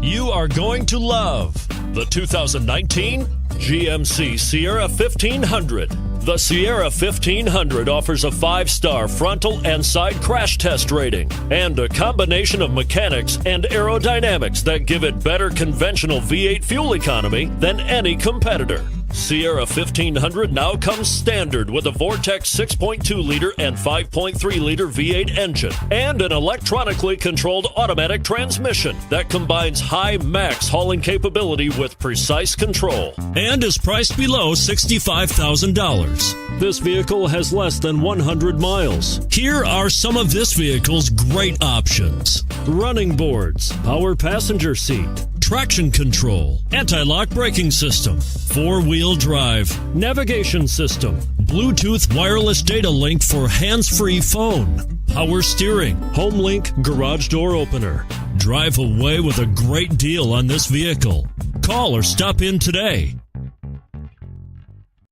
You are going to love the 2019 GMC Sierra 1500. The Sierra 1500 offers a 5-star frontal and side crash test rating and a combination of mechanics and aerodynamics that give it better conventional V8 fuel economy than any competitor. Sierra 1500 now comes standard with a Vortex 6.2-liter and 5.3-liter V8 engine and an electronically controlled automatic transmission that combines high max hauling capability with precise control and is priced below $65,000. This vehicle has less than 100 miles. Here are some of this vehicle's great options: running boards, power passenger seat, traction control, anti-lock braking system, 4-wheel drive, navigation system, Bluetooth wireless data link for hands-free phone, power steering, HomeLink garage door opener. Drive away with a great deal on this vehicle. Call or stop in today.